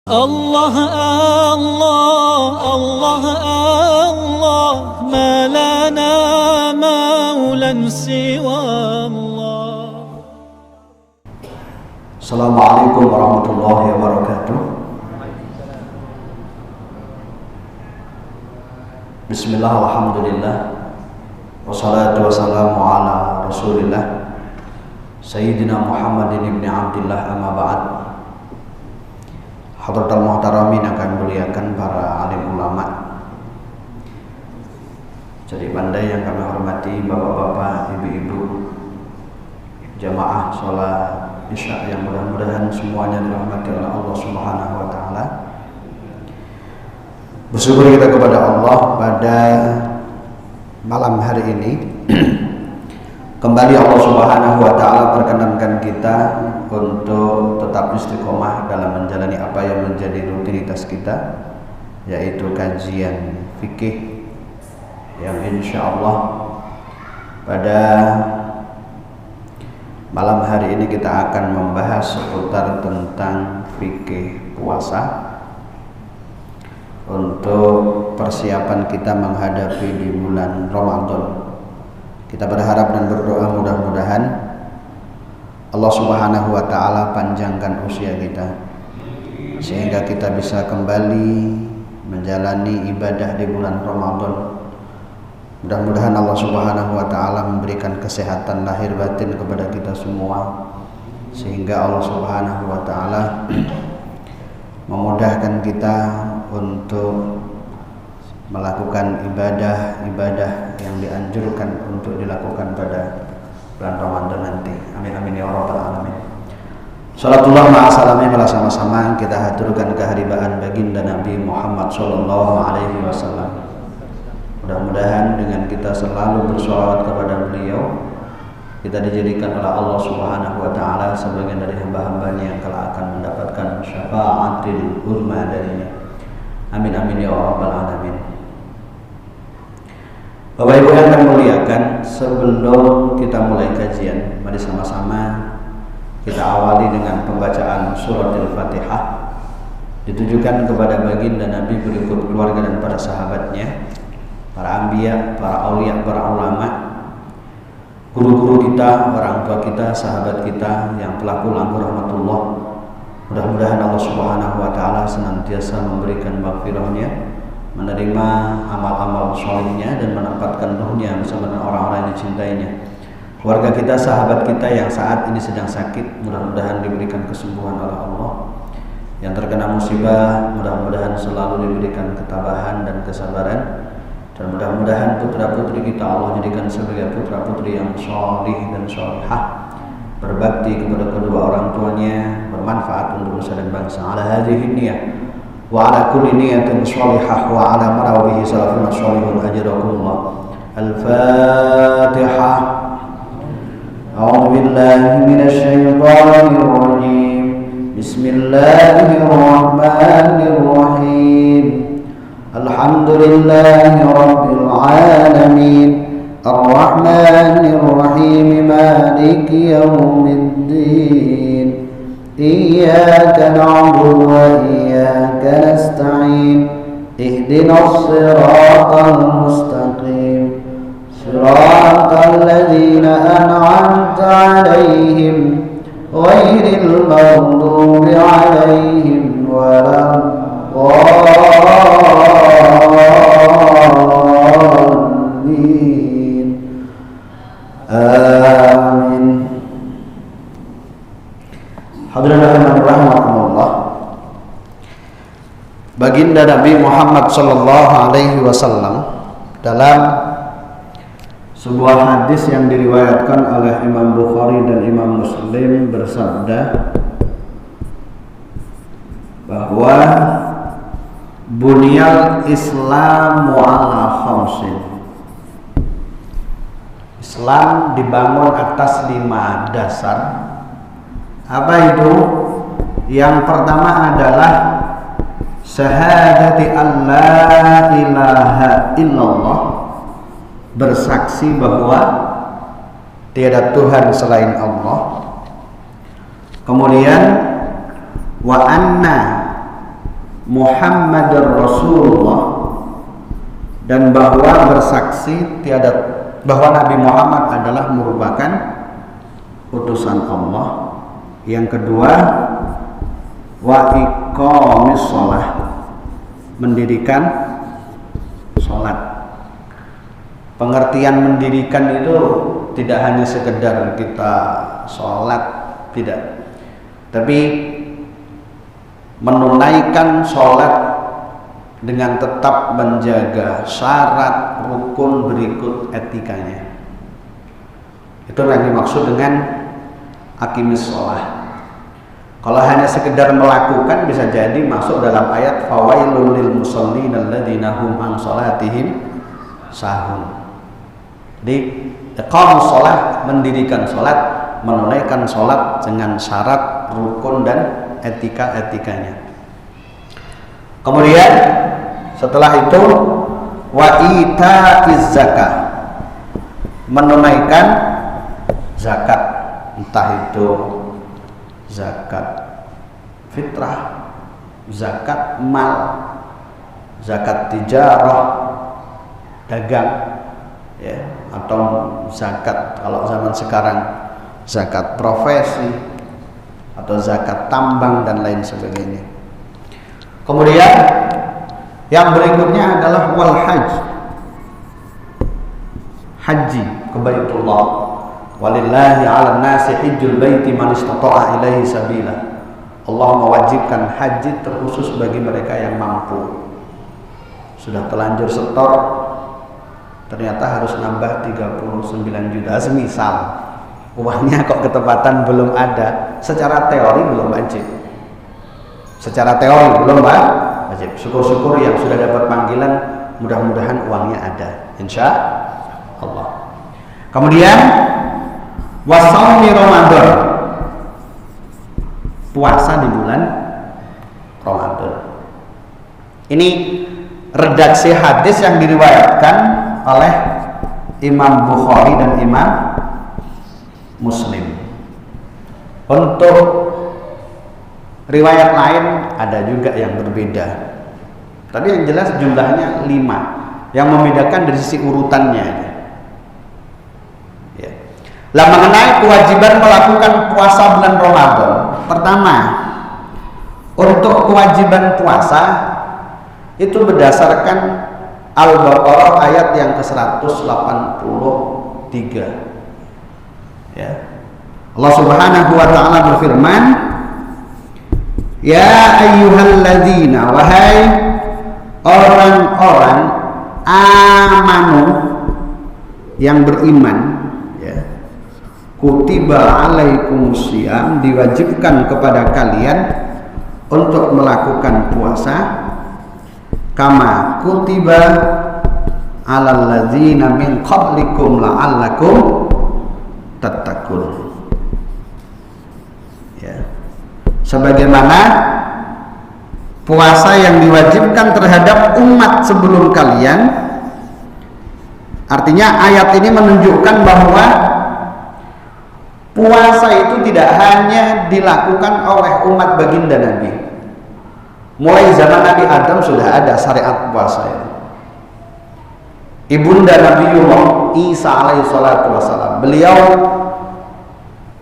الله الله الله الله ما لنا مولى سوى الله. Assalamualaikum warahmatullahi wabarakatuh. Bismillah, alhamdulillah, wassalatu wassalamu ala rasulillah Sayyidina Muhammadin ibn Abdillah, amma ba'd. Hadratul muhtaramin akan muliakan para alim ulama, jadi pandai yang kami hormati, bapak-bapak, ibu-ibu, jamaah sholat isya yang mudah-mudahan semuanya dirahmati oleh Allah Subhanahu wa taala. Bersyukur kita kepada Allah pada malam hari ini kembali Allah Subhanahu wa taala perkenankan kita untuk tetap istiqomah dalam menjalani apa yang menjadi rutinitas kita, yaitu kajian fikih yang insya Allah pada malam hari ini kita akan membahas seputar tentang fikih puasa untuk persiapan kita menghadapi di bulan Ramadan. Kita berharap dan berdoa mudah-mudahan Allah Subhanahu wa taala panjangkan usia kita sehingga kita bisa kembali menjalani ibadah di bulan Ramadan. Mudah-mudahan Allah Subhanahu wa taala memberikan kesehatan lahir batin kepada kita semua sehingga Allah Subhanahu wa taala memudahkan kita untuk melakukan ibadah-ibadah yang dianjurkan untuk dilakukan pada bulan Ramadan nanti. Amin amin ya rabbal alamin. Salatullah ma'asalami bersama-sama kita haturkan keharibaan baginda Nabi Muhammad sallallahu alaihi wasallam. Mudah-mudahan dengan kita selalu bersolawat kepada beliau, kita dijadikan oleh Allah Subhanahu wa taala sebagian dari hamba-hambanya yang kelak akan mendapatkan syafaatil uzma darinya. Amin amin ya rabbal alamin. Bapak Ibu yang kami muliakan, sebelum kita mulai kajian, mari sama-sama kita awali dengan pembacaan surat Al-Fatihah ditujukan kepada baginda Nabi berikut keluarga dan para sahabatnya, para anbiya, para aulia, para ulama, guru-guru kita, orang tua kita, sahabat kita yang telah pulang ke rahmatullah. Mudah-mudahan Allah Subhanahu wa taala senantiasa memberikan maghfirahnya, menerima amal-amal solehnya dan menempatkan ruhnya bersama dengan orang-orang yang dicintainya. Keluarga kita, sahabat kita yang saat ini sedang sakit, mudah-mudahan diberikan kesembuhan oleh Allah. Yang terkena musibah, mudah-mudahan selalu diberikan ketabahan dan kesabaran. Dan mudah-mudahan putra-putri kita Allah jadikan sebagai putra-putri yang sholih dan sholihah, berbakti kepada kedua orang tuanya, bermanfaat untuk nusa dan bangsa. Ala hadhihi niyah wa ala kulli niyatin sholihah wa ala marawihi salafun sholihun ajrakumullah. Al-Fatihah. A'udzu billahi minasy syaithanir rajim. Bismillahirrahmanirrahim. Alhamdulillahi rabbil alamin. Ar-Rahmanir Rahim. Maliki yaumiddin. Iyyaka na'budu wa iyyaka nasta'in. Ihdinas siratal mustaqim. Siratal ladzina an'amta 'alaihim ghairil maghdubi 'alaihim waladdallin. Amin. Hadirin rahimakumullah. Baginda Nabi Muhammad sallallahu alaihi wasallam dalam sebuah hadis yang diriwayatkan oleh Imam Bukhari dan Imam Muslim bersabda bahwa bunyal Islamu ala khamsin. Islam dibangun atas 5 dasar. Apa itu? Yang pertama adalah syahadati an la ilaha illallah, bersaksi bahwa tiada Tuhan selain Allah. Kemudian wa anna Muhammadar Rasulullah, dan bahwa bersaksi bahwa Nabi Muhammad adalah merupakan utusan Allah. Yang kedua, wa iqamis shalah, mendirikan salat. Pengertian mendirikan itu tidak hanya sekedar kita salat, tidak, tapi menunaikan salat dengan tetap menjaga syarat rukun berikut etikanya. Itu yang dimaksud dengan aqimis shalah. Kalau hanya sekedar melakukan bisa jadi masuk dalam ayat fawailul lil musallin alladzina hum an shalatihim sahun. Jadi iqamus shalah, mendirikan salat, menunaikan salat dengan syarat rukun dan etika-etikanya. Kemudian setelah itu wa itaiz zakah, menunaikan zakat, entah itu zakat fitrah, zakat mal, zakat tijarah, dagang, ya, atau zakat kalau zaman sekarang zakat profesi atau zakat tambang dan lain sebagainya. Kemudian yang berikutnya adalah wal haji ke Baitullah. Walillahi 'alan nasi hajjul baiti man istata'a ilaihi sabila. Allah mewajibkan haji terkhusus bagi mereka yang mampu. Sudah telanjur setor, ternyata harus nambah 39 juta semisal. Uangnya kok ketepatan belum ada. Secara teori belum wajib. Secara teori belum wajib. Syukur-syukur yang sudah dapat panggilan, mudah-mudahan uangnya ada, insya Allah. Kemudian wasaumi Ramadan, puasa di bulan Ramadan. Ini redaksi hadis yang diriwayatkan oleh Imam Bukhari dan Imam Muslim. Untuk riwayat lain ada juga yang berbeda, tapi yang jelas jumlahnya 5. Yang membedakan dari sisi urutannya. Ya. Lah mengenai kewajiban melakukan puasa bulan Ramadan, pertama, untuk kewajiban puasa itu berdasarkan Al-Baqarah ayat yang ke-183. Ya. Allah Subhanahu wa taala berfirman, ya ayyuhalladzina, wahai orang-orang amanu yang beriman, ya, kutiba alaikumusiyam, diwajibkan kepada kalian untuk melakukan puasa, kama kutiba alal ladzina min qablikum la'allakum tattaqun. Ya. Sebagaimana puasa yang diwajibkan terhadap umat sebelum kalian. Artinya ayat ini menunjukkan bahwa puasa itu tidak hanya dilakukan oleh umat baginda Nabi. Mulai zaman Nabi Adam sudah ada syariat puasa ini. Ibunda Nabiullah Isa alaihi salatu wassalam, beliau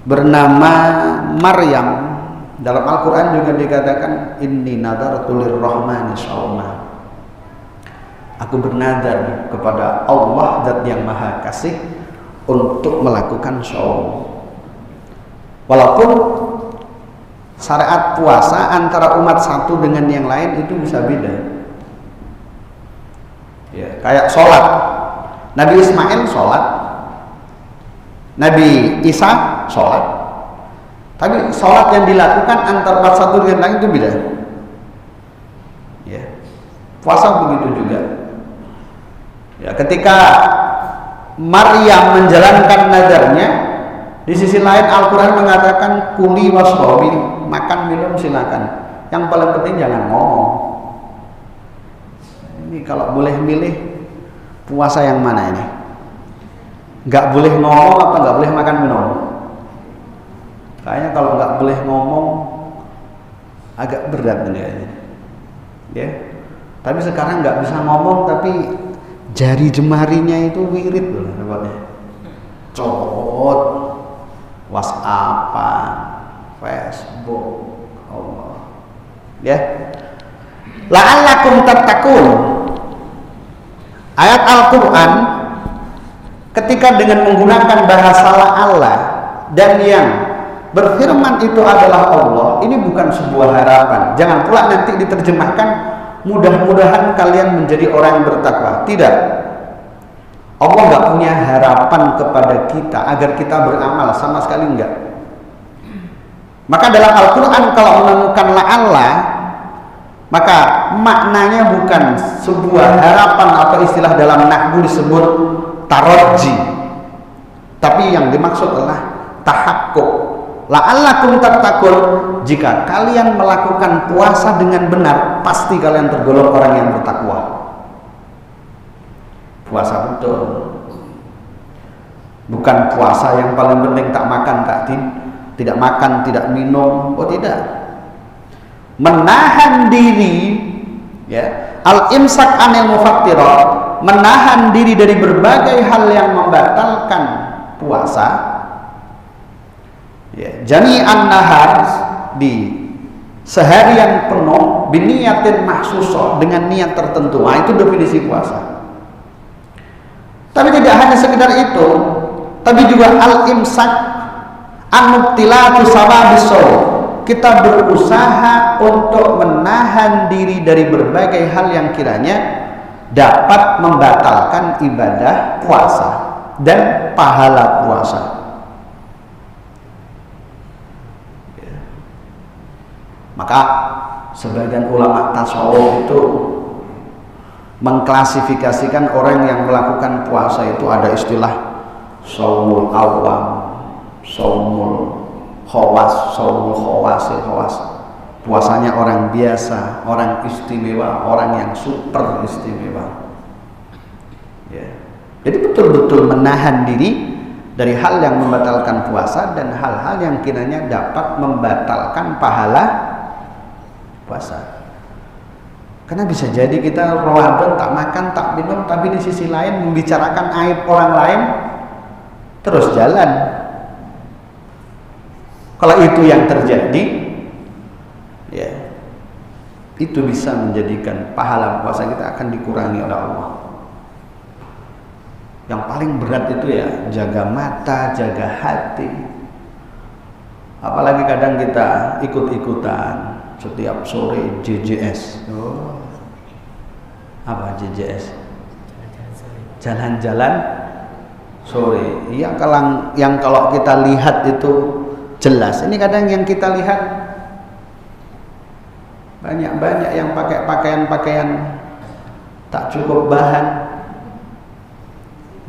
bernama Maryam. Dalam Al-Quran juga dikatakan inni nadartu lirrahmani shauma, aku bernadar kepada Allah Zat yang Maha Kasih untuk melakukan shaum. Walaupun syariat puasa antara umat satu dengan yang lain itu bisa beda. Ya, kayak sholat, Nabi Ismail sholat, Nabi Isa sholat, tapi sholat yang dilakukan antara umat satu dengan lain itu beda. Ya, puasa begitu juga. Ya, ketika Maryam menjalankan nadarnya, di sisi lain Al-Quran mengatakan kuli wasrobi, makan minum silakan. Yang paling penting jangan ngomong. Ini kalau boleh milih puasa yang mana ini? Nggak boleh ngomong atau nggak boleh makan minum? Kayaknya kalau nggak boleh ngomong agak berat ini kayaknya. ya. Tapi sekarang nggak bisa ngomong, tapi jari jemarinya itu wirid loh, cot, WhatsApp, Facebook, Allah, ya. La'allakum tattaqun. Ayat Al-Quran ketika dengan menggunakan bahasa Allah dan yang berfirman itu adalah Allah, ini bukan sebuah harapan. Jangan pula nanti diterjemahkan mudah-mudahan kalian menjadi orang yang bertakwa. Tidak. Allah nggak punya harapan kepada kita agar kita beramal, sama sekali enggak. Maka dalam Al-Quran kalau menemukan la'alla, maka maknanya bukan sebuah harapan atau istilah dalam nahwu disebut taroji, tapi yang dimaksud adalah tahakkuk. La'allakum tattaqun, jika kalian melakukan puasa dengan benar, pasti kalian tergolong orang yang bertakwa. Puasa betul, bukan puasa yang paling penting tak makan, tidak makan, tidak minum. Oh tidak. Menahan diri, ya, al-imsak anil mufattirat, menahan diri dari berbagai hal yang membatalkan puasa, ya, jami'an nahar, di seharian penuh, biniyatin mahsusoh, dengan niat tertentu. Nah, itu definisi puasa. Tapi tidak hanya sekedar itu, tapi juga al-imsak an-mubtilatu sawabisol. Kita berusaha untuk menahan diri dari berbagai hal yang kiranya dapat membatalkan ibadah puasa dan pahala puasa. Maka sebagian ulama tasawuf itu mengklasifikasikan orang yang melakukan puasa itu ada istilah shaumul awam, shaumul khawas, shaumul khawas. Puasanya orang biasa, orang istimewa, orang yang super istimewa. Ya. Jadi betul-betul menahan diri dari hal yang membatalkan puasa dan hal-hal yang kiranya dapat membatalkan pahala puasa. Karena bisa jadi kita Ramadan tak makan, tak minum, tapi di sisi lain membicarakan aib orang lain, terus jalan. Kalau itu yang terjadi, ya, itu bisa menjadikan pahala puasa kita akan dikurangi oleh Allah. Yang paling berat itu ya jaga mata, jaga hati. Apalagi kadang kita ikut-ikutan setiap sore JJS. Oh. Apa JJS? Jalan-jalan sore. Iya, kalau kita lihat itu jelas. Ini kadang yang kita lihat banyak yang pakai pakaian-pakaian tak cukup bahan.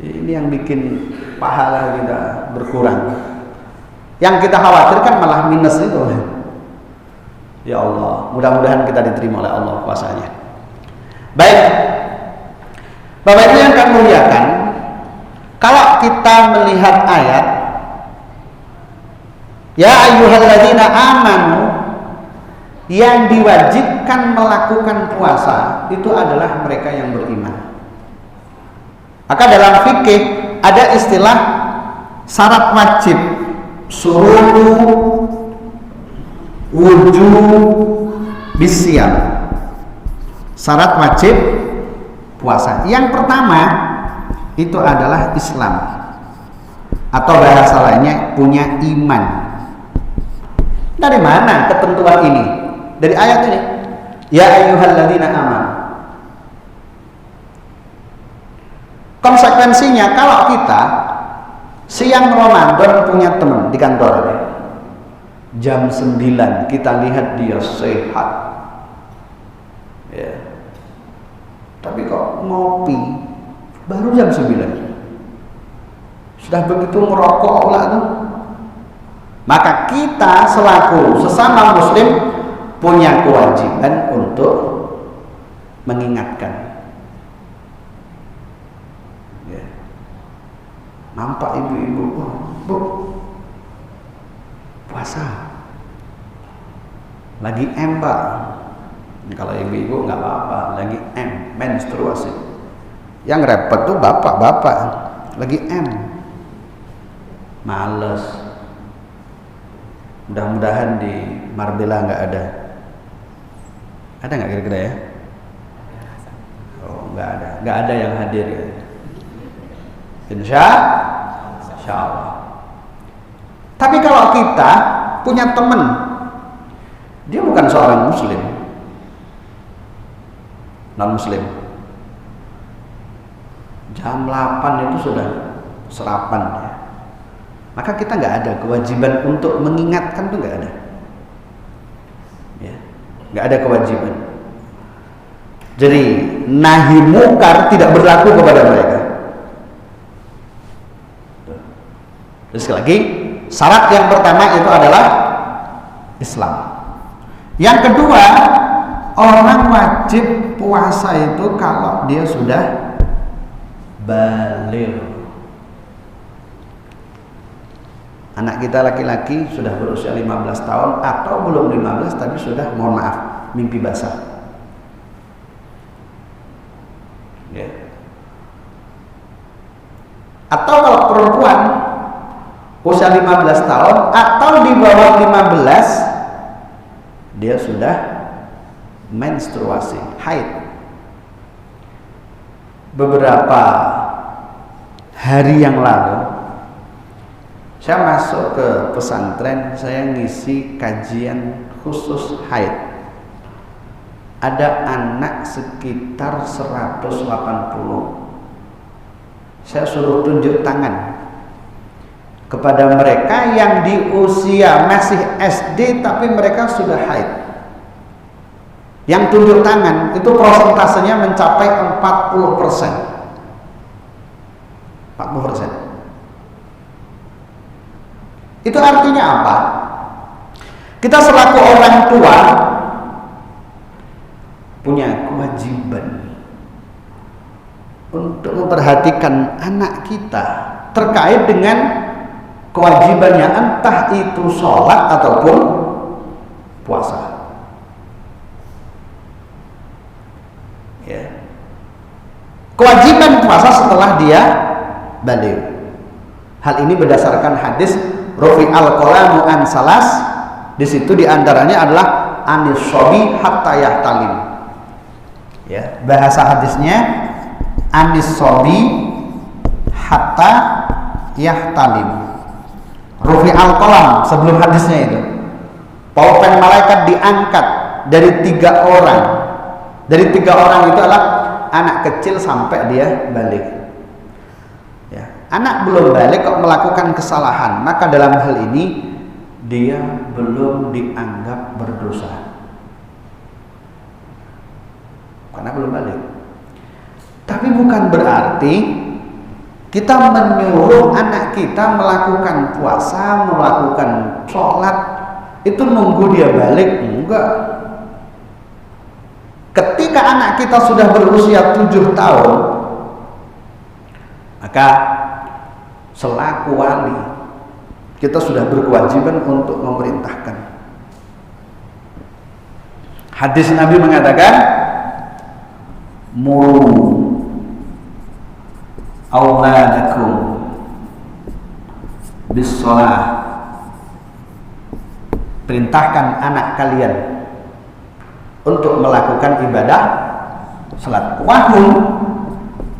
Ini yang bikin pahala kita berkurang. Yang kita khawatirkan malah minus itu. Ya Allah, mudah-mudahan kita diterima oleh Allah puasanya. Baik, Bapak Ibu yang kami muliakan, kalau kita melihat ayat ya ayyuhalladzina amanu, yang diwajibkan melakukan puasa itu adalah mereka yang beriman. Maka dalam fikih ada istilah syarat wajib, surutu wujub bisyam. Syarat wajib puasa. Yang pertama itu adalah Islam, atau bahasa lainnya punya iman. Dari mana ketentuan ini? Dari ayat ini. Ya ayyuhalladzina amanu. Konsekuensinya kalau kita siang Ramadan punya teman di kantor, jam 9 kita lihat dia sehat, ya, tapi kok ngopi baru jam 9, sudah begitu merokok lah tuh. Maka kita selaku sesama muslim punya kewajiban untuk mengingatkan. Ya. Nampak ibu-ibu, Bu, puasa lagi Pak, Kalau ibu-ibu nggak apa-apa, lagi menstruasi. Yang repot tuh bapak-bapak, lagi males. Mudah-mudahan di Marbella nggak ada. Ada nggak kira-kira ya? Oh, nggak ada yang hadir ya. Insya Allah. Tapi kalau kita punya teman, dia bukan seorang muslim, non muslim, jam 8 itu sudah sarapan ya. Maka kita nggak ada kewajiban untuk mengingatkan, tuh nggak ada ya, nggak ada kewajiban. Jadi nahi mungkar tidak berlaku kepada mereka. Terus sekali lagi, syarat yang pertama itu adalah Islam. Yang kedua, orang wajib puasa itu kalau dia sudah baligh. Anak kita laki-laki sudah berusia 15 tahun atau belum 15 tapi sudah, mohon maaf, mimpi basah. Ya. Atau kalau perempuan usia 15 tahun atau di bawah 15, dia sudah menstruasi, haid. Beberapa hari yang lalu saya masuk ke pesantren, saya ngisi kajian khusus haid. Ada anak sekitar 180. Saya suruh tunjuk tangan kepada mereka yang di usia masih SD tapi mereka sudah haid. Yang tunjuk tangan itu prosentasenya mencapai 40%. 40%. Itu artinya apa? Kita selaku orang tua punya kewajiban untuk memperhatikan anak kita terkait dengan kewajibannya, entah itu sholat ataupun puasa. Ya. Kewajiban puasa setelah dia baligh. Hal ini berdasarkan hadis Rufi al-qalamu an salas. Di situ diantaranya adalah anis sobi hatta yahtalim. Ya, bahasa hadisnya anis sobi hatta yahtalim. Rufi al-qalam, sebelum hadisnya itu, pulpen malaikat diangkat dari 3 orang. Dari 3 orang itu adalah anak kecil sampai dia balik. Ya, anak belum balik kok melakukan kesalahan, maka dalam hal ini dia belum dianggap berdosa karena belum balik. Tapi bukan berarti kita menyuruh anak kita melakukan puasa, melakukan sholat itu nunggu dia balik. Enggak. Ketika anak kita sudah berusia 7 tahun, maka selaku wali kita sudah berkewajiban untuk memerintahkan. Hadis Nabi mengatakan, muru auladakum bis-shalah, perintahkan anak kalian untuk melakukan ibadah salat. Wahum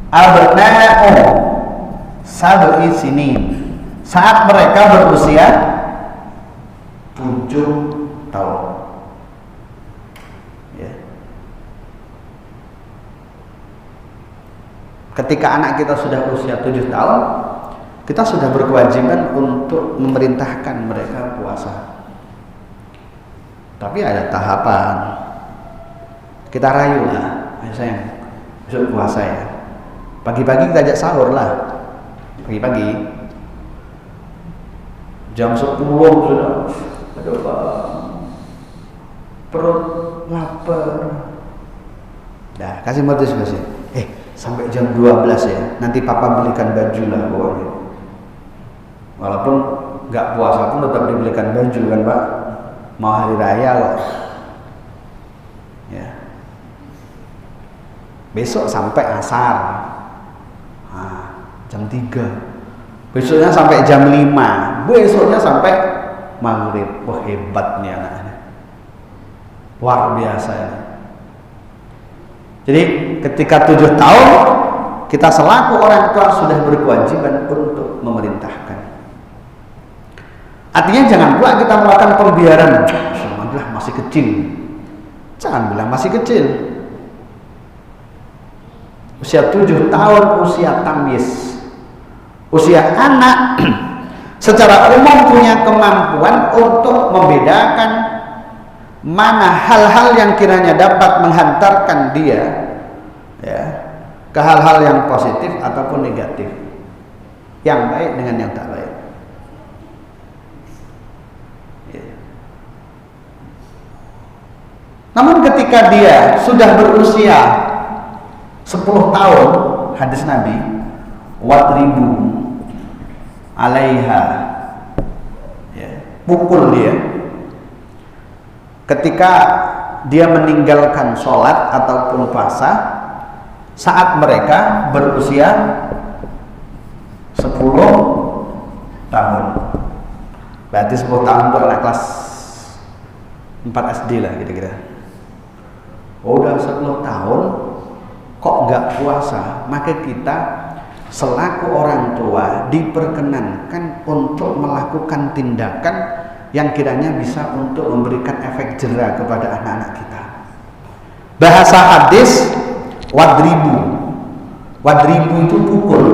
abna'u sab'i sinin, saat mereka berusia 7 tahun. Ya. Ketika anak kita sudah usia 7 tahun, kita sudah berkewajiban untuk memerintahkan mereka puasa. Tapi ada tahapan. Kita rayu lah, sayang, besok puasa ya. Pagi-pagi kita ajak sahur lah. Pagi-pagi jam 10 sudah, aduh perut lapar. Dah, kasih motivasi. Sampai jam 12 ya. Nanti papa belikan baju lah pokoknya. Walaupun nggak puasa pun tetap dibelikan baju kan Pak. Mau hari raya loh. Ya. besok sampai asar, jam 3, besoknya sampai jam 5, besoknya sampai maghrib. Wah, hebat nih anaknya, luar biasa ini. Jadi ketika 7 tahun kita selaku orang tua sudah berkewajiban untuk memerintahkan. Artinya jangan pula kita melakukan pembiaran, alhamdulillah masih kecil. Jangan bilang masih kecil. Usia 7 tahun usia tamyiz. Usia anak secara umum punya kemampuan untuk membedakan mana hal-hal yang kiranya dapat menghantarkan dia ya ke hal-hal yang positif ataupun negatif, yang baik dengan yang tak baik. Ya. Namun ketika dia sudah berusia 10 tahun, hadis Nabi, wadribu alaiha, ya, pukul dia. Ketika dia meninggalkan sholat ataupun puasa saat mereka berusia 10 tahun. Berarti 10 tahun untuk anak kelas 4 SD lah kira-kira. Oh, udah 10 tahun kok nggak puasa, maka kita selaku orang tua diperkenankan untuk melakukan tindakan yang kiranya bisa untuk memberikan efek jera kepada anak-anak kita. Bahasa hadis wadribu. Wadribu itu pukul.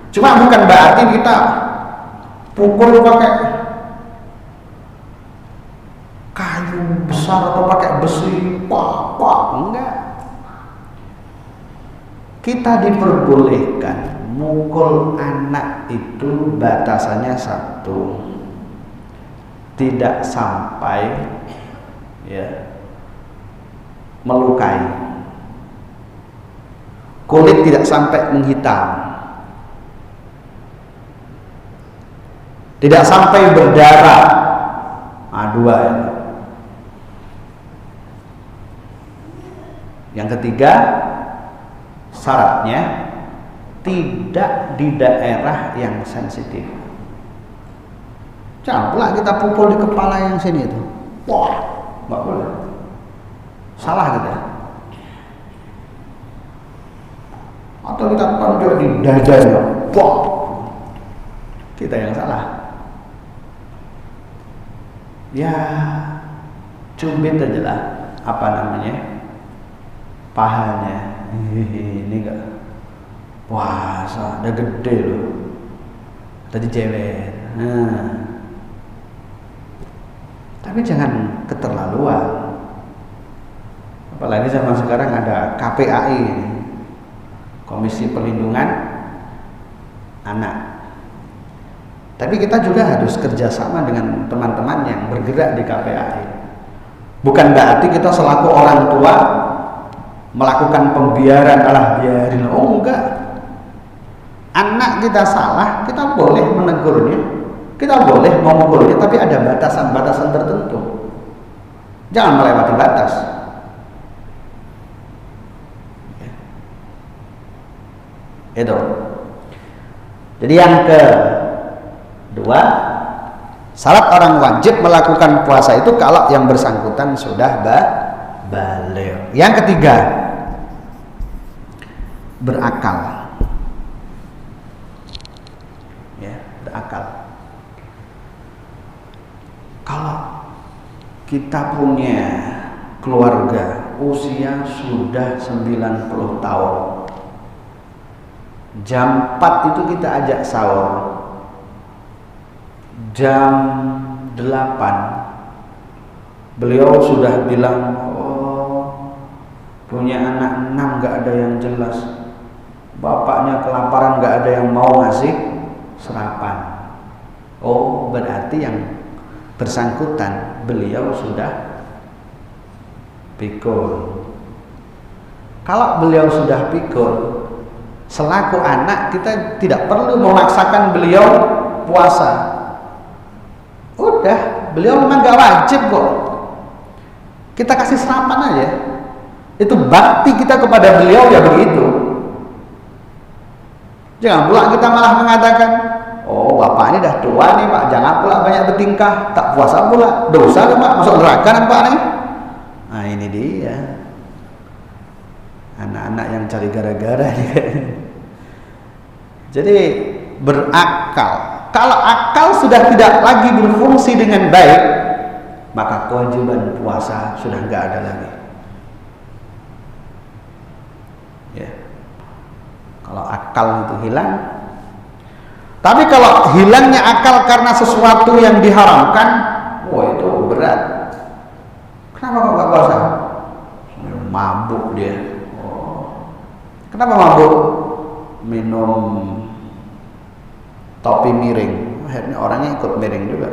Cuma bukan berarti kita pukul pakai kayu besar atau pakai besi, enggak. Kita diperbolehkan mukul anak itu batasannya 1, tidak sampai ya melukai, kulit tidak sampai menghitam, tidak sampai berdarah. 2 ya. Yang ketiga, syaratnya tidak di daerah yang sensitif. Jangan pula kita pukul di kepala yang sini itu. Wah, nggak boleh. Salah kita. Atau kita tonjok di dadanya. Wah, kita yang salah. Ya, cubit aja lah. Apa namanya? Pahanya. Ini enggak puasa, udah gede loh. Tadi cewek. Tapi jangan keterlaluan. Apalagi zaman sekarang ada KPAI, Komisi Perlindungan Anak. Tapi kita juga harus kerjasama dengan teman-teman yang bergerak di KPAI. Bukan berarti kita selaku orang tua melakukan pembiaran, biarin. Oh enggak. Anak kita salah, kita boleh menegurnya, kita boleh memukulnya, tapi ada batasan-batasan tertentu. Jangan melewati batas. Itu. Jadi yang kedua, syarat orang wajib melakukan puasa itu kalau yang bersangkutan sudah baligh. Yang ketiga, berakal. Akal. Kalau kita punya keluarga usia sudah 90 tahun, jam 4 itu kita ajak sahur, jam 8 beliau sudah bilang, oh punya anak 6 gak ada yang jelas, bapaknya kelaparan gak ada yang mau ngasih serapan. Oh, berarti yang bersangkutan beliau sudah pikul. Kalau beliau sudah pikul, selaku anak kita tidak perlu memaksakan beliau puasa. Udah, beliau memang gak wajib kok. Kita kasih serapan aja. Itu bakti kita kepada beliau ya begitu. Jangan pula kita malah mengatakan, oh bapak ini dah tua nih pak, jangan pula banyak bertingkah, tak puasa pula, dosa kan pak, masuk neraka kan pak nih. Nah ini dia, anak-anak yang cari gara-gara nih. Jadi berakal. Kalau akal sudah tidak lagi berfungsi dengan baik, maka kewajiban puasa sudah nggak ada lagi. Ya. Kalau akal itu hilang. Tapi kalau hilangnya akal karena sesuatu yang diharamkan, wah itu berat. Kenapa kok nggak puasa? Mabuk dia. Oh. Kenapa mabuk? Minum topi miring, akhirnya orangnya ikut miring juga.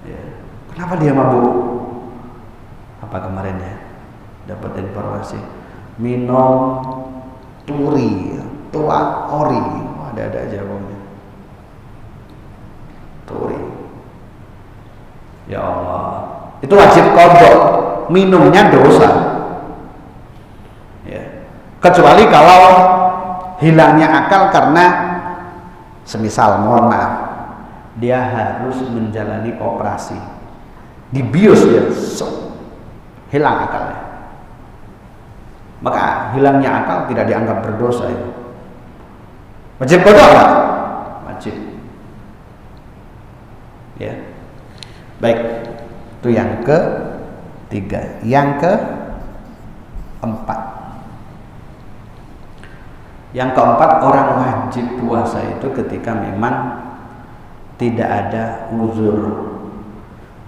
Ya. Kenapa dia mabuk? Apa kemarin ya dapat informasi minum turi, tua ori, ada aja pokoknya. Turi. Ya Allah, itu wajib qadha, minumnya dosa. Ya. Kecuali kalau hilangnya akal karena semisal, mohon maaf, dia harus menjalani operasi, dibius dia, hilang akalnya. Maka hilangnya akal tidak dianggap berdosa itu. Wajib qadha enggak? Wajib. Ya. Baik. Itu yang ketiga. Yang keempat. Yang keempat, orang wajib puasa itu ketika memang tidak ada uzur.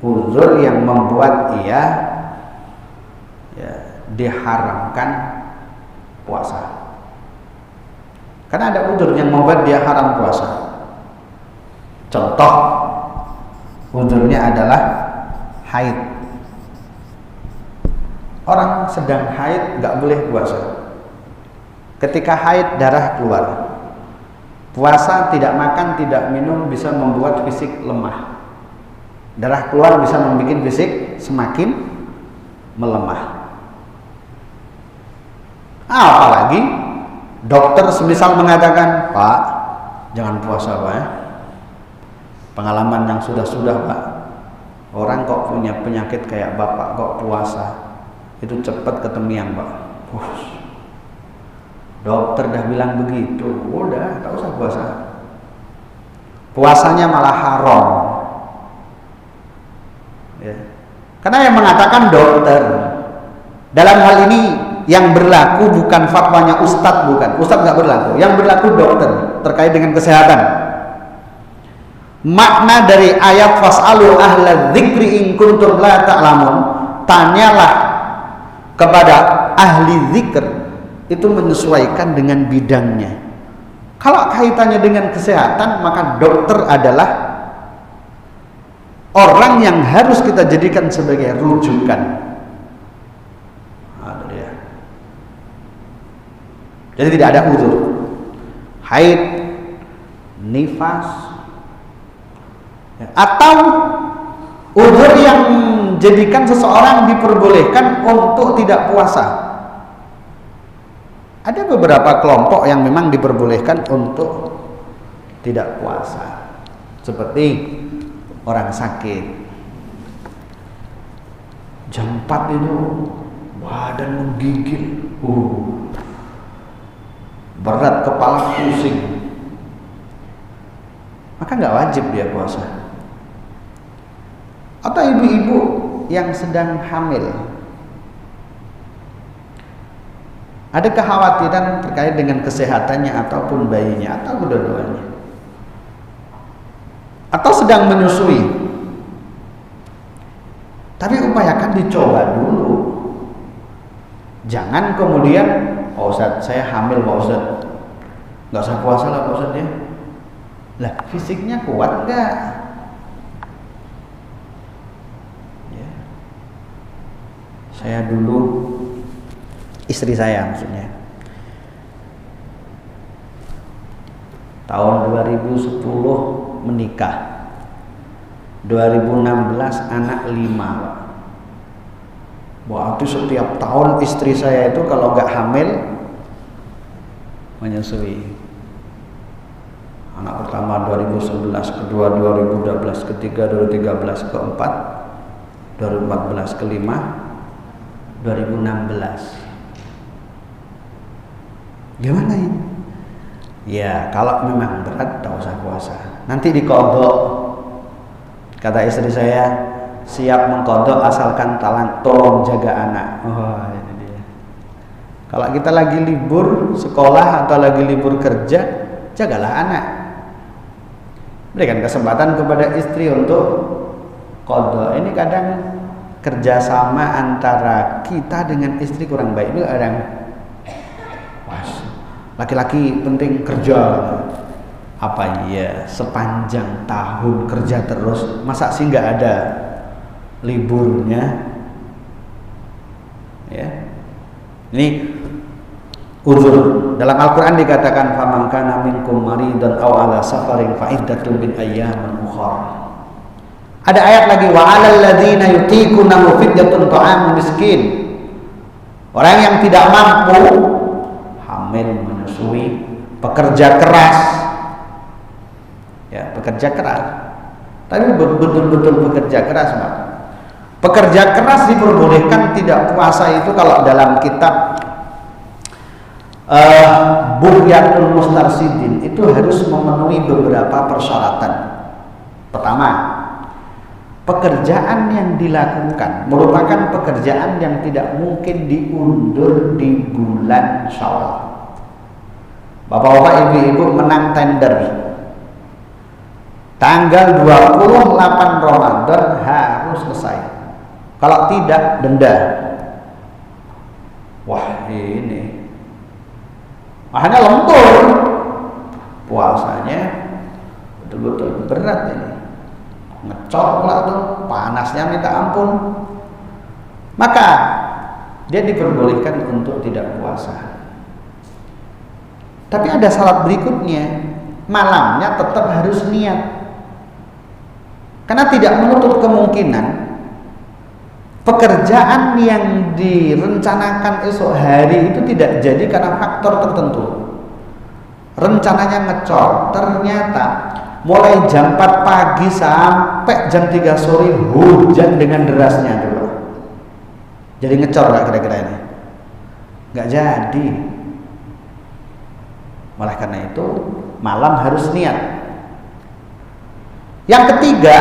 Uzur yang membuat ia diharamkan puasa. Karena ada uzur yang membuat dia haram puasa. Contoh uzurnya adalah haid. Orang sedang haid nggak boleh puasa. Ketika haid darah keluar, puasa, tidak makan, tidak minum bisa membuat fisik lemah. Darah keluar bisa membuat fisik semakin melemah. Apalagi dokter semisal mengatakan, Pak, jangan puasa Pak ya. Pengalaman yang sudah-sudah Pak, orang kok punya penyakit kayak Bapak kok puasa, itu cepat ketemiang Pak. Dokter dah bilang begitu, udah tak usah puasa. Puasanya malah haram. Ya. Karena yang mengatakan dokter. Dalam hal ini yang berlaku bukan fatwanya ustadz, bukan. Ustadz nggak berlaku. Yang berlaku dokter terkait dengan kesehatan. Makna dari ayat fas'alu ahla dzikri in kuntum la ta'lamun, tanyalah kepada ahli zikr, itu menyesuaikan dengan bidangnya. Kalau kaitannya dengan kesehatan, maka dokter adalah orang yang harus kita jadikan sebagai rujukan. Jadi tidak ada uzur. Haid, nifas, atau uzur yang menjadikan seseorang diperbolehkan untuk tidak puasa. Ada beberapa kelompok yang memang diperbolehkan untuk tidak puasa, seperti orang sakit. Jam 4 itu badan menggigil, berat, kepala pusing, maka nggak wajib dia puasa. Atau ibu-ibu yang sedang hamil, ada kekhawatiran terkait dengan kesehatannya ataupun bayinya atau kedua-duanya, atau sedang menyusui, tapi upayakan dicoba dulu. Jangan kemudian, Pak Ustadz, saya hamil Pak Ustadz, nggak usah puasa lah Pak Ustadz ya. Lah fisiknya kuat nggak? Ya. Saya dulu, istri saya maksudnya, tahun 2010 menikah, 2016 anak 5 Pak. Berarti setiap tahun istri saya itu kalau nggak hamil menyusui. Anak pertama 2011, kedua 2012, ketiga 2013, keempat 2014, kelima 2016. Gimana ini? Ya kalau memang berat tak usah puasa. Nanti dikodok. Kata istri saya, siap mengkodok asalkan tolong jaga anak. Oh, ini dia. Kalau kita lagi libur sekolah atau lagi libur kerja, jagalah anak. Berikan kesempatan kepada istri untuk kodok. Ini kadang kerjasama antara kita dengan istri kurang baik. Itu kadang laki-laki penting kerja. Apa iya sepanjang tahun kerja terus, masa sih nggak ada liburnya? Ya, ini uzur. Dalam Al-Quran dikatakan faman kana minkum maridan aw ala safarin fa iddatun min ayyamin ukhra. Ada ayat lagi wa 'alal ladzina yutiqunahu fidyatun ta'amun miskin. Orang yang tidak mampu, hamil, menyusui, pekerja keras. Ya, pekerja keras. Tapi betul-betul bekerja keras, Pak. Pekerja keras diperbolehkan tidak puasa itu kalau dalam kitab Bughyatul Mustarsyidin itu harus memenuhi beberapa persyaratan. Pertama, pekerjaan yang dilakukan merupakan pekerjaan yang tidak mungkin diundur di bulan Syawal. Bapak-bapak, ibu-ibu menang tender tanggal 28 Ramadan harus selesai. Kalau tidak, denda. Wah, ini makanya lembur, puasanya betul-betul berat ini, ngecor lah tuh, panasnya minta ampun. Maka dia diperbolehkan untuk tidak puasa. Tapi ada syarat berikutnya, malamnya tetap harus niat. Karena tidak menutup kemungkinan pekerjaan yang direncanakan esok hari itu tidak jadi karena faktor tertentu. Rencananya ngecor, ternyata mulai jam 4 pagi sampai jam 3 sore hujan dengan derasnya dulu. Jadi ngecor gak kira-kira ini? Gak jadi. Malah karena itu malam harus niat. Yang ketiga,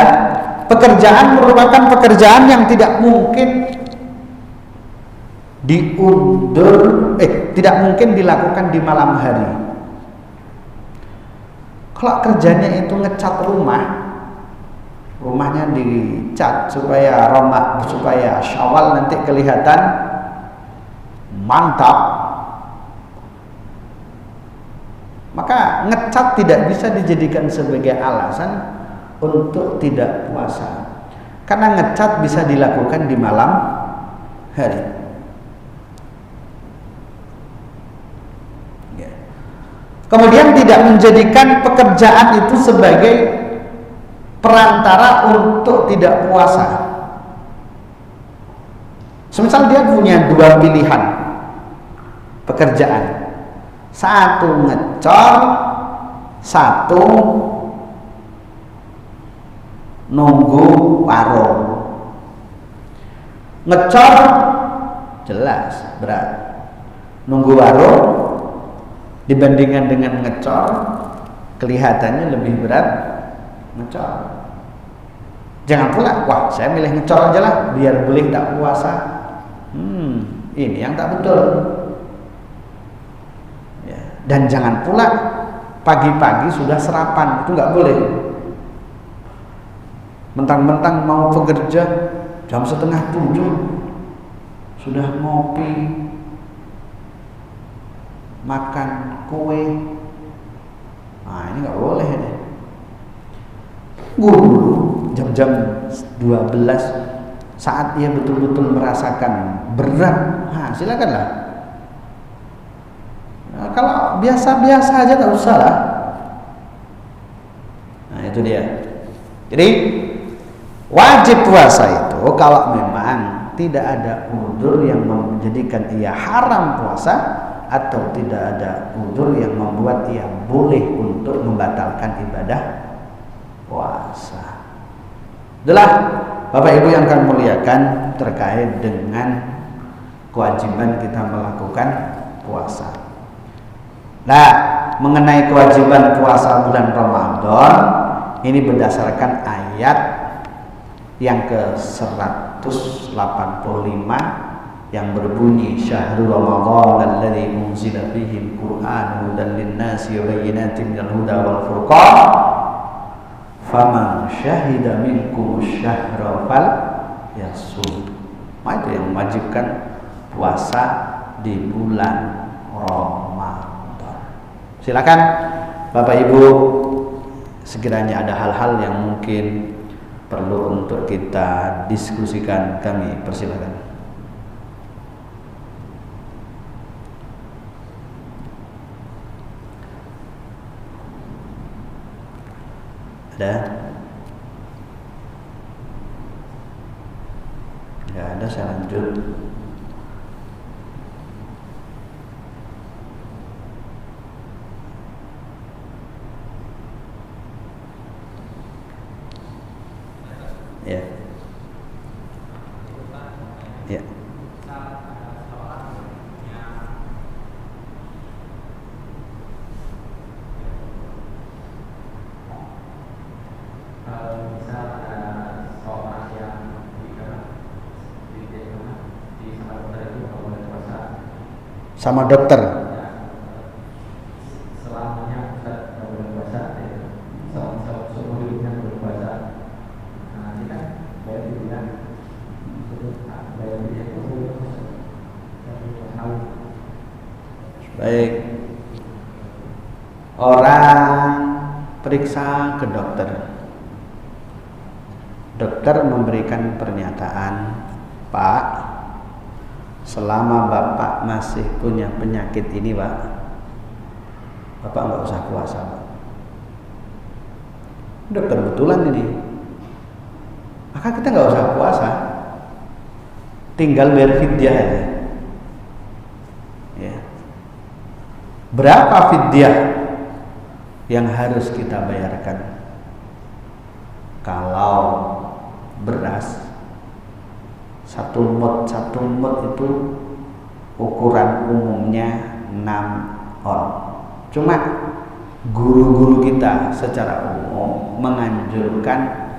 pekerjaan merupakan pekerjaan yang tidak mungkin diundur, tidak mungkin dilakukan di malam hari. Kalau kerjanya itu ngecat rumahnya dicat supaya supaya Syawal nanti kelihatan mantap, maka ngecat tidak bisa dijadikan sebagai alasan untuk tidak puasa, karena ngecat bisa dilakukan di malam hari. Ya. Kemudian tidak menjadikan pekerjaan itu sebagai perantara untuk tidak puasa. Semisal dia punya dua pilihan pekerjaan, satu ngecor, satu nunggu warung. Ngecor jelas berat, nunggu warung dibandingkan dengan ngecor kelihatannya lebih berat ngecor. Jangan pula, wah saya milih ngecor aja lah biar boleh tak puasa. Ini yang tak betul ya. Dan jangan pula pagi-pagi sudah sarapan, itu nggak boleh. Mentang-mentang mau bekerja jam 6:30 sudah ngopi, makan kue. Nah ini nggak boleh deh. Guru jam-jam 12 saat ia betul-betul merasakan berat, nah silakanlah. Nah, kalau biasa-biasa aja tak usah lah. Nah itu dia. Jadi wajib puasa itu kalau memang tidak ada udzur yang menjadikan ia haram puasa, atau tidak ada udzur yang membuat ia boleh untuk membatalkan ibadah puasa. Itulah Bapak Ibu yang kami muliakan terkait dengan kewajiban kita melakukan puasa. Nah, mengenai kewajiban puasa bulan Ramadan ini berdasarkan ayat yang ke-185 yang berbunyi syahrul ramadhan alladzi unzila fihi al-Qur'an hudan lin-nasi wa bayyinatin minal huda wal furqan faman syahida minkum asy-syahra falyasum. Itu yang mewajibkan puasa di bulan Ramadan. Silakan Bapak Ibu, sekiranya ada hal-hal yang mungkin perlu untuk kita diskusikan, kami persilakan. Ada? Nggak ada, saya lanjut. Ya. Ya. Sama dokter. Selamanya kita boleh puasa, seumur hidupnya boleh puasa. Nah, ini kan bayar dia, bayar dia itu tahu. Baik. Orang periksa ke dokter. Dokter memberikan pernyataan, Pak, selama Bapak masih punya penyakit ini, Pak, Bapak nggak usah puasa, Pak. Dokter betulan ini, maka kita nggak usah puasa, tinggal bayar fidyah aja. Ya. Berapa fidyah yang harus kita bayarkan? Kalau beras satu mud itu ukuran umumnya 6 on. Cuma guru-guru kita secara umum menganjurkan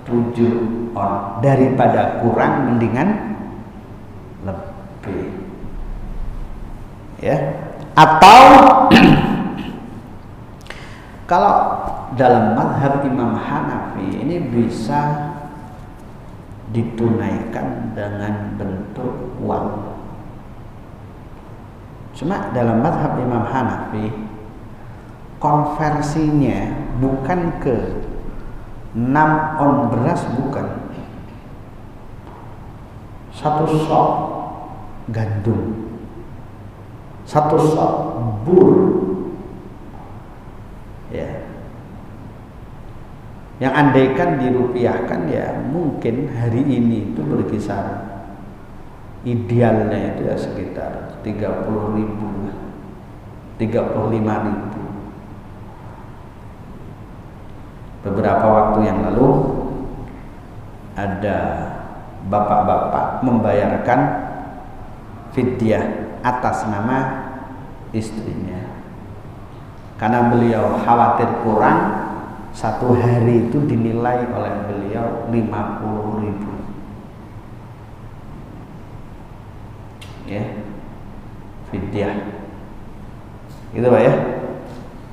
7 on. Daripada kurang mendingan lebih. Ya. Atau kalau dalam mazhab Imam Hanafi ini bisa ditunaikan dengan bentuk uang. Cuma dalam mazhab Imam Hanafi konversinya bukan ke 6 on beras, bukan. 1 sok gandum, 1 sok bur. Ya. Yang andaikan dirupiahkan ya mungkin hari ini itu berkisar idealnya itu ya sekitar 30.000, 35.000. Beberapa waktu yang lalu ada bapak-bapak membayarkan fidyah atas nama istrinya karena beliau khawatir kurang. 1 hari itu dinilai oleh beliau 50.000. Ya, fidyah. Gitu Pak ya.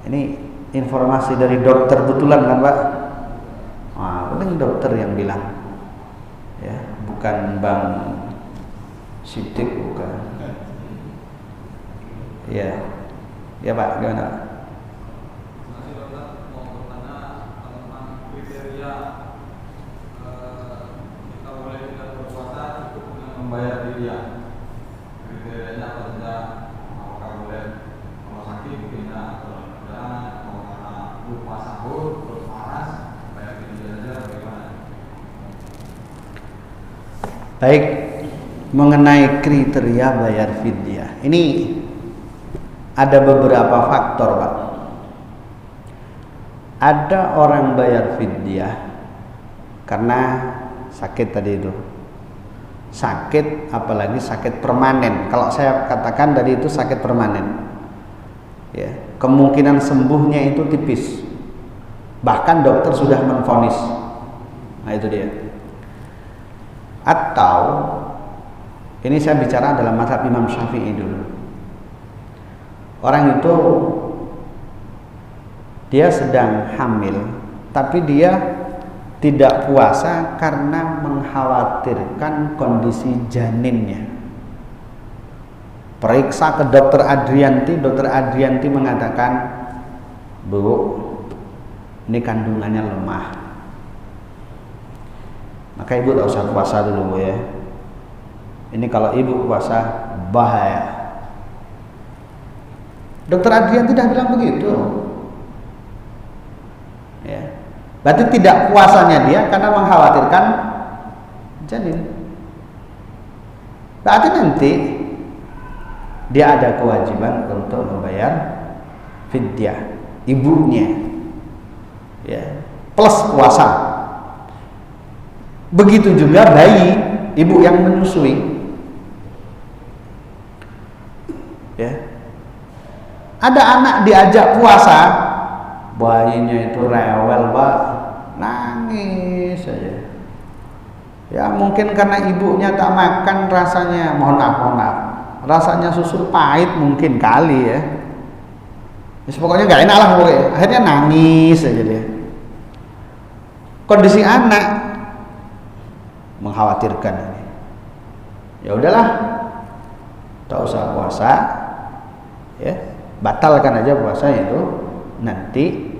Ini informasi dari dokter betulan kan Pak? Wah, paling dokter yang bilang. Ya, bukan Bang Sidik, bukan. Ya. Ya Pak, gimana Pak? Membayar fidyah, kriterianya apa saja? Apakah boleh kalau sakit mungkin atau perjalanan, atau karena lupa sahur terus panas, bayar fidyah saja, bagaimana? Baik, mengenai kriteria bayar fidyah. Ini ada beberapa faktor, Pak. Ada orang bayar fidyah karena sakit tadi itu. Sakit, apalagi sakit permanen. Kalau saya katakan tadi itu sakit permanen. Ya, kemungkinan sembuhnya itu tipis. Bahkan dokter sudah menvonis. Nah, itu dia. Atau ini saya bicara dalam mazhab Imam Syafi'i dulu. Orang itu dia sedang hamil, tapi dia tidak puasa karena mengkhawatirkan kondisi janinnya. Periksa ke dokter Adrianti mengatakan, "Bu, ini kandungannya lemah. Maka ibu tak usah puasa dulu, Bu, ya. Ini kalau ibu puasa bahaya." Dokter Adrianti dah bilang begitu. Ya. Berarti tidak puasanya dia karena mengkhawatirkan janin. Berarti nanti dia ada kewajiban untuk membayar fidyah ibunya, ya, plus puasa. Begitu juga bayi, ibu yang menyusui, ya. Ada anak diajak puasa, bayinya itu rewel, Pak, nangis saja. Ya mungkin karena ibunya tak makan rasanya, mohon maaf, rasanya susu pahit mungkin kali, ya. Pokoknya nggak enak lah pokoknya. Akhirnya nangis saja dia. Kondisi anak mengkhawatirkan ini. Ya udahlah, tak usah puasa, ya, batalkan aja puasanya itu. Nanti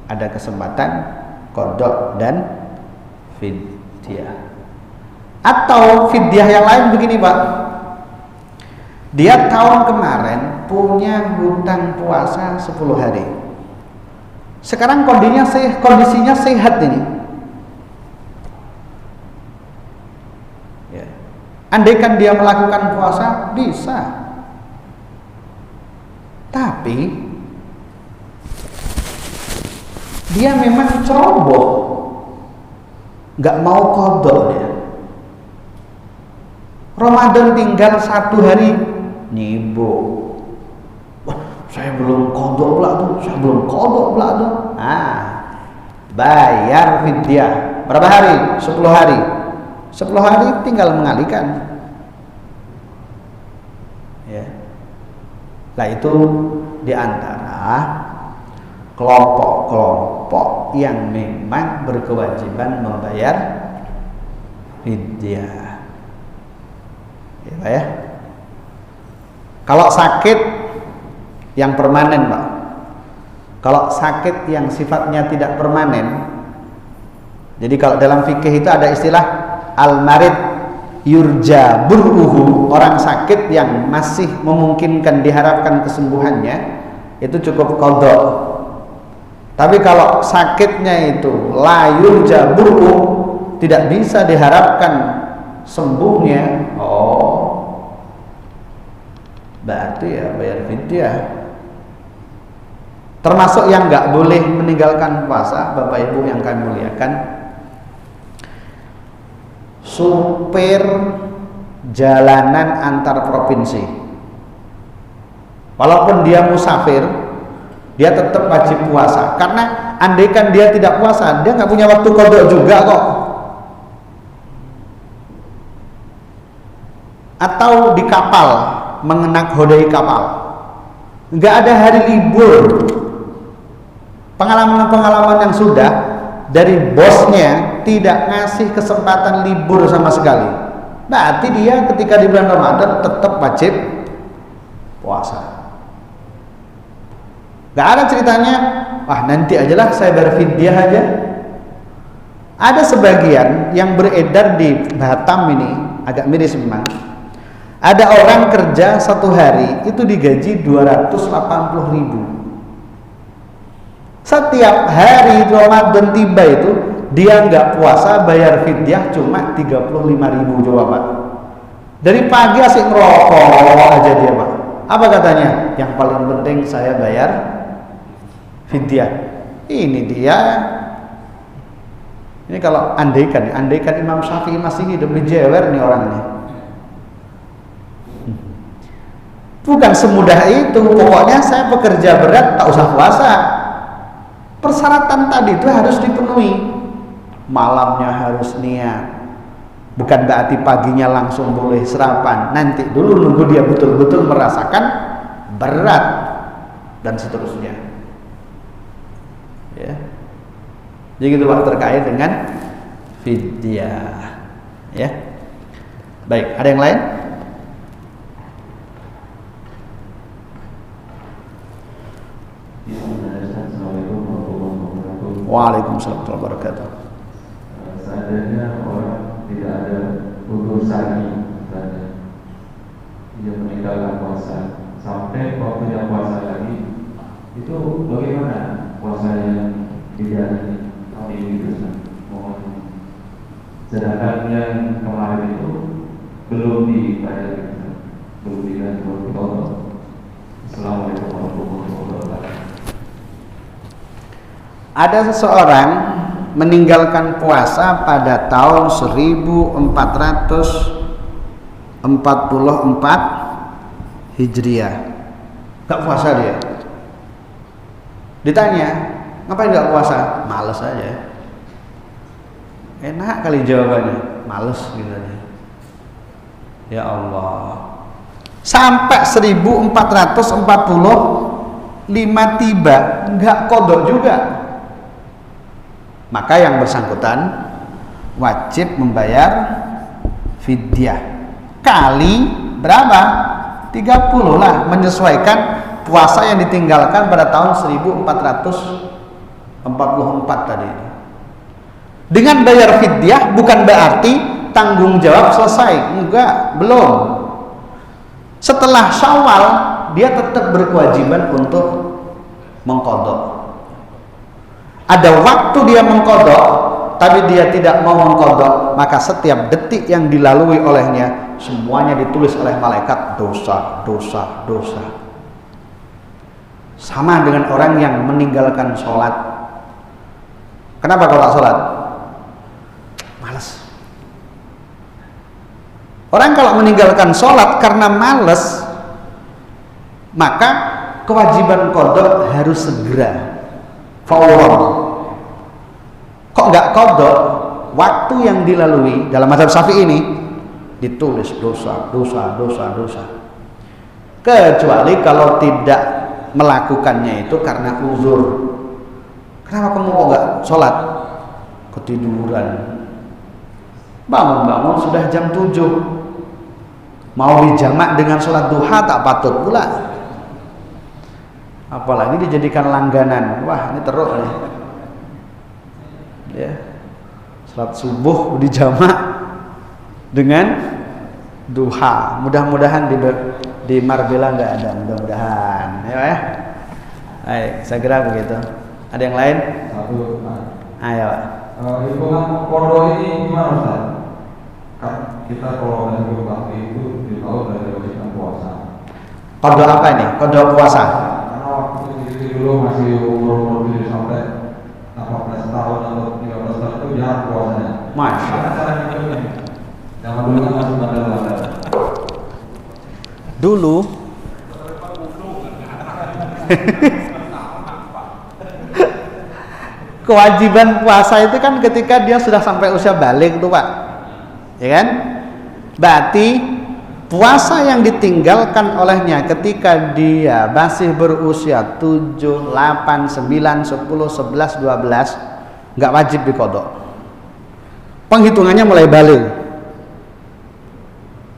ada kesempatan qada dan fidyah. Atau fidyah yang lain begini, Pak. Dia tahun kemarin punya hutang puasa 10 hari. Sekarang kondisinya sehat ini. Ya. Andaikan dia melakukan puasa bisa. Tapi dia memang ceroboh, nggak mau qada dia. Ramadan tinggal 1 hari, nyibuk. Wah, saya belum qada pula tuh. Bayar fidyah. Berapa hari? 10 hari. 10 hari tinggal mengalihkan. Ya. Nah, itu diantara kelompok-kelompok yang memang berkewajiban membayar fidyah. Ya, Pak, ya. Kalau sakit yang permanen, Pak. Kalau sakit yang sifatnya tidak permanen, jadi kalau dalam fikih itu ada istilah al-marid yurja bur'uhu, orang sakit yang masih memungkinkan diharapkan kesembuhannya, itu cukup qada. Tapi kalau sakitnya itu la yurja bur'uhu, tidak bisa diharapkan sembuhnya, berarti ya bayar fidyah. Termasuk yang nggak boleh meninggalkan puasa, Bapak Ibu yang kami muliakan, supir jalanan antar provinsi. Walaupun dia musafir, dia tetap wajib puasa. Karena andaikan dia tidak puasa, dia nggak punya waktu qada juga kok. Atau di kapal, mengenak hodai kapal, nggak ada hari libur. Pengalaman-pengalaman yang sudah dari bosnya tidak ngasih kesempatan libur sama sekali. Berarti dia ketika di bulan Ramadan tetap wajib puasa. Gak ada ceritanya, wah nanti ajalah saya bayar fidyah aja. Ada sebagian yang beredar di Batam ini, agak miris memang. Ada orang kerja 1 hari itu digaji 280.000. Setiap hari Ramadan tiba itu dia nggak puasa, bayar fidyah cuma 35.000. Coba, Pak. Dari pagi asik ngerokok aja dia, Pak. Apa katanya? Yang paling penting saya bayar fidyah. Ini dia. Ini kalau andaikan Imam Syafi'i masih hidup, dijewer nih orang ini. Bukan semudah itu. Pokoknya saya bekerja berat, tak usah puasa. Persyaratan tadi itu harus dipenuhi. Malamnya harus niat. Bukan berarti paginya langsung boleh sarapan. Nanti dulu nunggu dia betul-betul merasakan berat dan seterusnya. Ya. Jadi gitu Pak, terkait dengan fidyah. Ya. Baik, ada yang lain? Waalaikumsalam warahmatullahi wabarakatuh. Seandainya orang tidak ada udur sagi dan dia meninggalkan puasa sampai waktunya puasa lagi, itu bagaimana puasa yang dijalani tahun ini Ustaz? Mohon. Sedangkan yang kemarin itu belum dibayar, belum dibayar. Assalamualaikum warahmatullahi wabarakatuh. Ada seseorang meninggalkan puasa pada tahun 1444 Hijriah. Gak puasa dia. Ditanya, ngapain gak puasa? Males aja. Enak kali jawabannya, males gitu aja. Ya Allah. Sampai 1445 tiba, nggak kodok juga. Maka yang bersangkutan wajib membayar fidyah kali berapa? 30 lah, menyesuaikan puasa yang ditinggalkan pada tahun 1444 tadi. Dengan bayar fidyah bukan berarti tanggung jawab selesai, enggak, belum. Setelah Syawal dia tetap berkewajiban untuk mengqadha. Ada waktu dia mengqadha, tapi dia tidak mau mengqadha, maka setiap detik yang dilalui olehnya semuanya ditulis oleh malaikat dosa, dosa, dosa. Sama dengan orang yang meninggalkan sholat. Kenapa kalau tak sholat? Males. Orang kalau meninggalkan sholat karena males, maka kewajiban qadha harus segera. Fawwar. Kok nggak qadha? Waktu yang dilalui dalam mazhab Syafi'i ini ditulis dosa, dosa, dosa, dosa. Kecuali kalau tidak melakukannya itu karena uzur. Kenapa kamu kok nggak sholat? Ketiduran. Bangun-bangun sudah jam 7. Mau dijamak dengan sholat duha tak patut pula. Apalagi dijadikan langganan. Wah, ini teruk nih. Ya. Salat subuh dijamak dengan duha. Mudah-mudahan di Marbella nggak ada, mudah-mudahan. Ya. Baik, saya kira begitu. Ada yang lain? Satu, Pak. Ayo. Hitungan qadha ini gimana Ustaz? Kan kita kalau dari waktu itu ditahu dari kewajiban puasa. Qadha apa ini? Qadha puasa. Dulu masih umur 7 sampai 18 tahun atau 13 tahun itu jarang puasanya. Masya Allah. Cara hitungnya. Zaman dulu kan masih bandel-bandel. Dulu kewajiban puasa itu kan ketika dia sudah sampai usia balik tuh Pak, ya kan? Berarti puasa yang ditinggalkan olehnya ketika dia masih berusia 7, 8, 9, 10, 11, 12 nggak wajib diqadha. Penghitungannya mulai balik.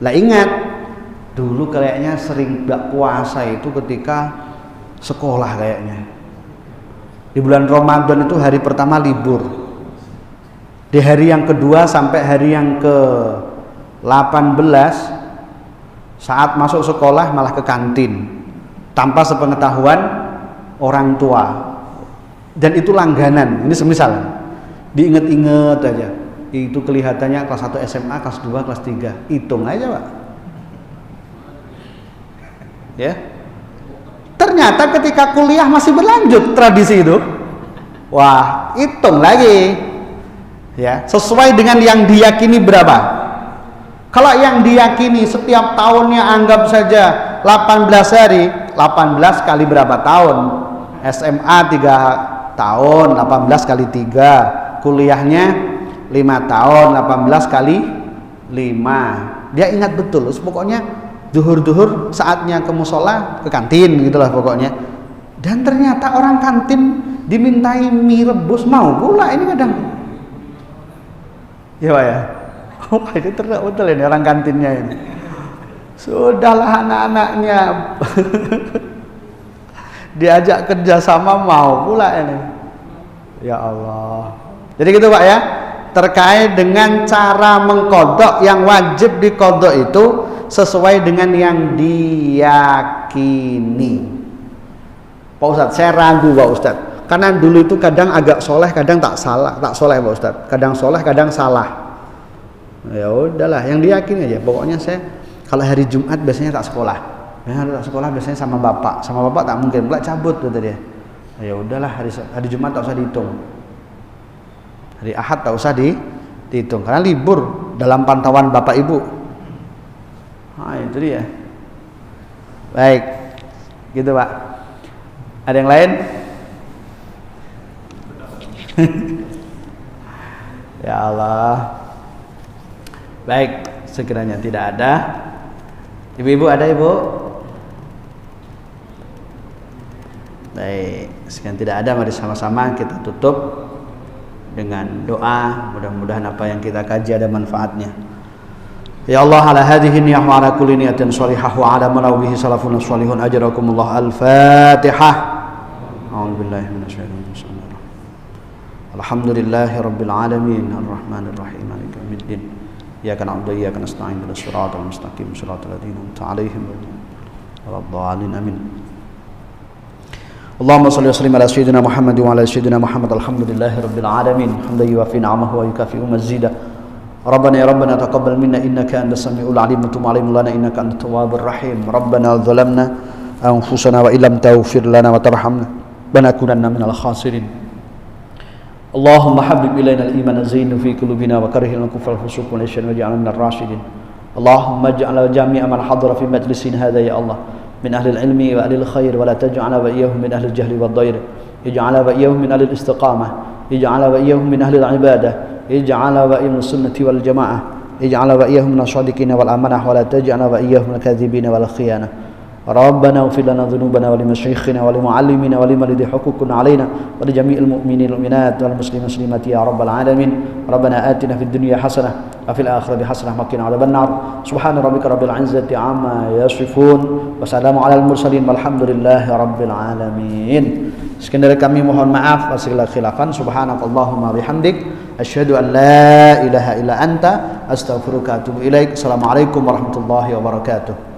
Lah ingat, dulu kayaknya sering nggak puasa itu ketika sekolah kayaknya. Di bulan Ramadan itu hari pertama libur. Di hari yang kedua sampai hari yang ke-18 saat masuk sekolah malah ke kantin tanpa sepengetahuan orang tua, dan itu langganan. Ini semisal diinget-inget aja, itu kelihatannya kelas 1 SMA, kelas 2, kelas 3, hitung aja Pak. Ya. Ternyata ketika kuliah masih berlanjut tradisi itu. Wah, hitung lagi. Ya, sesuai dengan yang diyakini berapa? Kalau yang diyakini setiap tahunnya anggap saja 18 hari, 18 kali berapa tahun? SMA 3 tahun, 18 kali 3. Kuliahnya 5 tahun, 18 kali 5. Dia ingat betul, pokoknya duhur-duhur saatnya ke musola, ke kantin gitulah pokoknya. Dan ternyata orang kantin dimintai mie rebus mau pula ini kadang. Ya Pak ya. Oh ini ternak betul ini orang kantinnya ini. Sudahlah anak-anaknya diajak kerjasama mau pula ini. Ya Allah. Jadi gitu Pak ya. Terkait dengan cara mengkodok yang wajib dikodok itu sesuai dengan yang diyakini. Pak Ustadz, saya ragu Pak Ustadz. Karena dulu itu kadang agak soleh, kadang tak soleh Pak Ustadz. Kadang soleh, kadang salah. Ya udahlah, yang diyakini aja. Pokoknya saya kalau hari Jumat biasanya tak sekolah. Tak sekolah biasanya sama bapak tak mungkin. Belak cabut kata dia. Ya udahlah, hari Jumat tak usah dihitung. Hari Ahad tak usah dihitung karena libur dalam pantauan bapak ibu. Nah itu dia. Baik, gitu Pak. Ada yang lain? Ya Allah. Baik, sekiranya tidak ada. Ibu-ibu ada Ibu? Baik, sekian tidak ada, mari sama-sama kita tutup dengan doa. Mudah-mudahan apa yang kita kaji ada manfaatnya. Ya Allah, ala hadhihi niyyah wa ala kulli niyatin shalihah wa ala manawihi salafun shalihun ajrakumullah. Al-Fatihah. A'udzubillahi minasyaitonir rajim. Alhamdulillahi rabbil alamin arrahmanir rahim maliki yaumiddin. Iyyaka na'budu wa iyyaka nasta'in ihdinas siratal mustaqim siratal ladzina an'amta 'alaihim ghairil dhalin amin. Allahumma shalli wa sallim ala sayyidina Muhammad wa ala sayyidina Muhammad. Alhamdulillahi rabbil alamin hamdan yuwafi ni'amahu wa yukafi'u mazidah. Rabbana ya Rabbana taqabbal minna innaka antas samiul alim wa tub 'alaina lana innaka antat tawwabur rahim. Rabbana dzalamna anfusana wa illam taghfir lana wa tarhamna lanakunanna minal khasirin. Allahumma habib ilaina al-iman zainu fi qulubina wa karihil kufra wal fusuq wal isyan waj'alna minar rasyidin. Allahumma ij'al jami'a man hadara fi majlisin hadha ya Allah min ahli al-ilmi wa ahli al-khair wa la taj'alna wa iyyahum min ahli al-jahli wad dair. Ij'alna wa iyyahum min ahli al-istiqamah. Ij'alna wa iyyahum min ahli al-ibadah. Ij'alna wa iyyahum sunnati wal jamaah. Ij'alna wa iyyahum min as-sadiqin wal amanah wa la taj'alna wa iyyahum min al-kadhibin wal khiyanah. ربنا اغفر لنا ذنوبنا ولمشايخنا ولمعلمينا ولمن ذي حقوق علينا ولجميع المؤمنين والمؤمنات والمسلمين والمسلمات يا رب العالمين. ربنا آتنا في الدنيا حسنة وفي الآخرة حسنة وقنا عذاب النار. سبحان ربك رب العزة عما يصفون وسلام على المرسلين والحمد لله رب العالمين. Sekian dari kami, mohon maaf atas segala khilafan. Subhanakallahumma bihamdik asyhadu an la ilaha illa anta astaghfiruka wa atubu ilaik. Assalamualaikum warahmatullahi wabarakatuh.